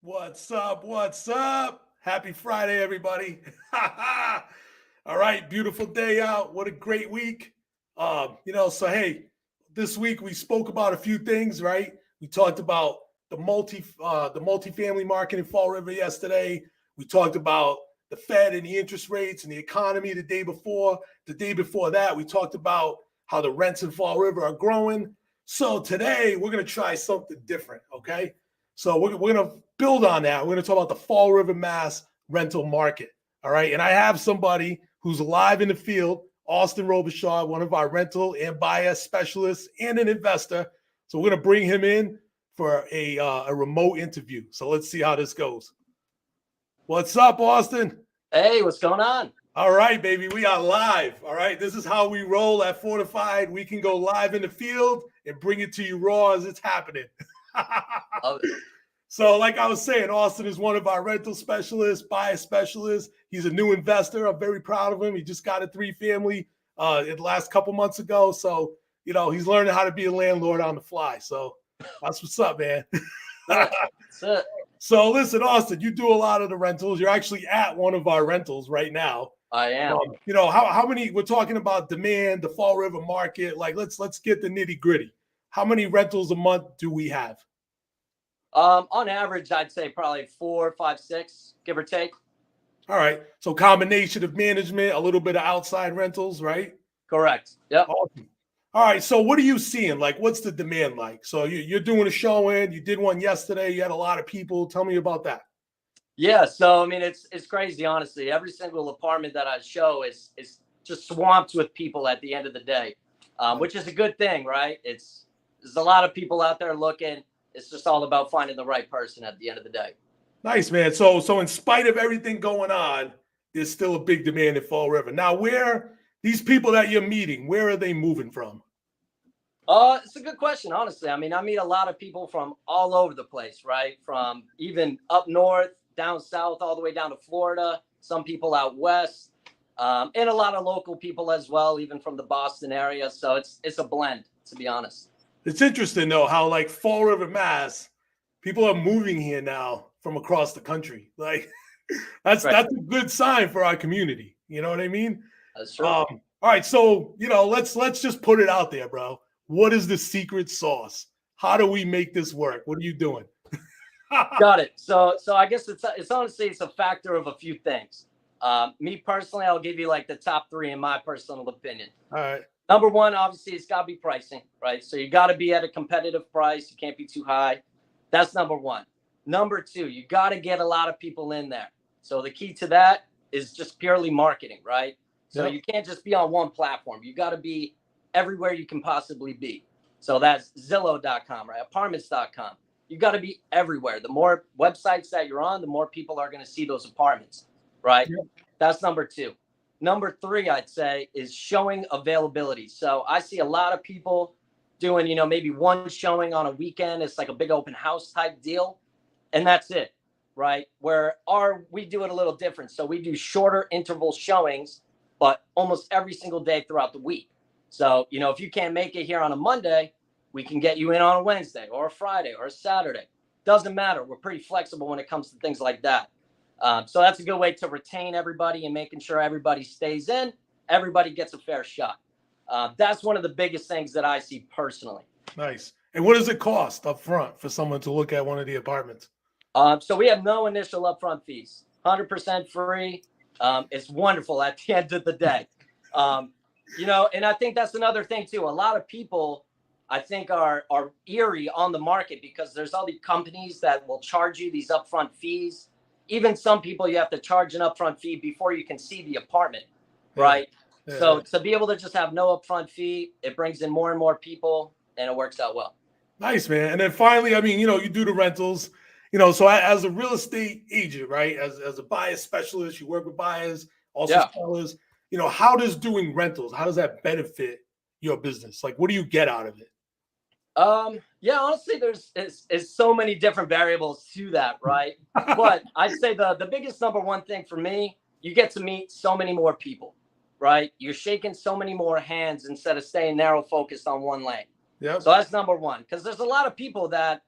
What's up? What's up? Happy Friday, everybody. All right, beautiful day out. What a great week. So hey, this week we spoke about a few things, right? We talked about the multifamily market in Fall River yesterday. We talked about the Fed and the interest rates and the economy the day before. The day before that, we talked about how the rents in Fall River are growing. So today we're gonna try something different, okay? So we're going to build on that. We're going to talk about the Fall River, Mass rental market. All right. And I have somebody who's live in the field, Austin Robichaud, one of our rental and bias specialists and an investor. So we're going to bring him in for a remote interview. So let's see how this goes. What's up, Austin? Hey, what's going on? All right, baby. We are live. All right. This is how we roll at Fortified. We can go live in the field and bring it to you raw as it's happening. So, like I was saying, Austin is one of our rental specialists, bias specialists. He's a new investor. I'm very proud of him. He just got a 3-family in the last couple months ago. So, he's learning how to be a landlord on the fly. So that's what's up, man. That's it. So listen, Austin, you do a lot of the rentals. You're actually at one of our rentals right now. I am. How many? We're talking about demand, the Fall River market. Like, let's get the nitty gritty. How many rentals a month do we have? On average, I'd say probably 4, 5, 6, give or take. All right. So combination of management, a little bit of outside rentals, right? Correct. Yep. Awesome. All right. So what are you seeing? Like, what's the demand like? So you're doing a showing. You did one yesterday. You had a lot of people. Tell me about that. Yeah. So, I mean, it's crazy, honestly. Every single apartment that I show is just swamped with people at the end of the day, which is a good thing, right? There's a lot of people out there looking. It's just all about finding the right person at the end of the day. Nice, man. So in spite of everything going on, there's still a big demand at Fall River. Now, where these people that you're meeting, where are they moving from? It's a good question, honestly. I mean, I meet a lot of people from all over the place, right? From even up north, down south, all the way down to Florida. Some people out west, and a lot of local people as well, even from the Boston area. So it's a blend, to be honest. It's interesting though how like Fall River, Mass, people are moving here now from across the country. Like that's a good sign for our community. You know what I mean? That's true. All right, so let's just put it out there, bro. What is the secret sauce? How do we make this work? What are you doing? Got it. So I guess it's honestly it's a factor of a few things. Me personally, I'll give you like the top 3 in my personal opinion. All right. Number 1, obviously, it's got to be pricing, right? So you got to be at a competitive price. You can't be too high. That's number 1. Number 2, you got to get a lot of people in there. So the key to that is just purely marketing, right? So you can't just be on one platform. You got to be everywhere you can possibly be. So that's Zillow.com, right? Apartments.com. You got to be everywhere. The more websites that you're on, the more people are going to see those apartments, right? Yep. That's number 2. Number 3, I'd say, is showing availability. So I see a lot of people doing, maybe one showing on a weekend. It's like a big open house type deal. And that's it, right? We do it a little different. So we do shorter interval showings, but almost every single day throughout the week. So, if you can't make it here on a Monday, we can get you in on a Wednesday or a Friday or a Saturday. Doesn't matter. We're pretty flexible when it comes to things like that. So that's a good way to retain everybody and making sure everybody stays in, everybody gets a fair shot. That's one of the biggest things that I see personally. Nice. And what does it cost up front for someone to look at one of the apartments? So we have no initial upfront fees, 100% free. It's wonderful at the end of the day. And I think that's another thing too. A lot of people, I think, are eerie on the market because there's all these companies that will charge you these upfront fees. Even some people, you have to charge an upfront fee before you can see the apartment, right? Yeah. So to be able to just have no upfront fee, it brings in more and more people, and it works out well. Nice, man. And then finally, I mean, you do the rentals, so as a real estate agent, right? As a bias specialist, you work with buyers, also sellers. How does doing rentals, how does that benefit your business? Like, what do you get out of it? Honestly, there's so many different variables to that, right? But I'd say the biggest number 1 thing for me, you get to meet so many more people, right? You're shaking so many more hands instead of staying narrow focused on one lane. Yeah. So that's number 1, because there's a lot of people that,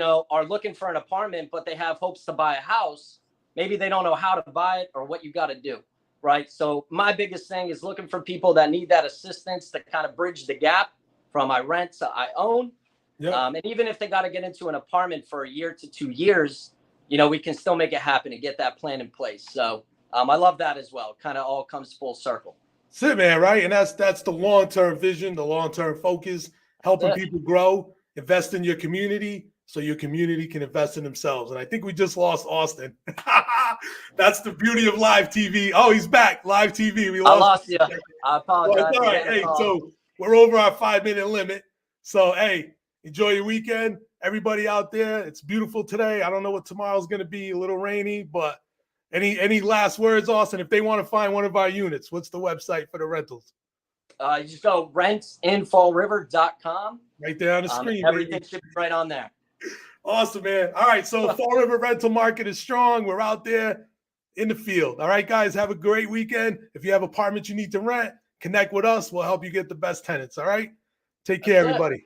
are looking for an apartment, but they have hopes to buy a house. Maybe they don't know how to buy it or what you got to do. Right. So my biggest thing is looking for people that need that assistance to kind of bridge the gap from I rent to I own. Yep. And even if they got to get into an apartment for a year to 2 years, we can still make it happen and get that plan in place. So I love that as well. Kind of all comes full circle. That's it, man. Right. And that's the long-term vision, the long-term focus, helping people grow, invest in your community so your community can invest in themselves. And I think we just lost Austin. That's the beauty of live TV. Oh, he's back. Live TV. I lost you. I apologize. All right. Hey, so we're over our 5-minute limit. So, hey, enjoy your weekend. Everybody out there, it's beautiful today. I don't know what tomorrow's going to be, a little rainy, but any last words, Austin? If they want to find one of our units, what's the website for the rentals? You just go rentsinfallriver.com. Right there on the screen. Everything baby. should be right on there. Awesome, man. All right, so Fall River rental market is strong. We're out there in the field. All right, guys, have a great weekend. If you have apartments you need to rent, connect with us. We'll help you get the best tenants. All right, take care, everybody.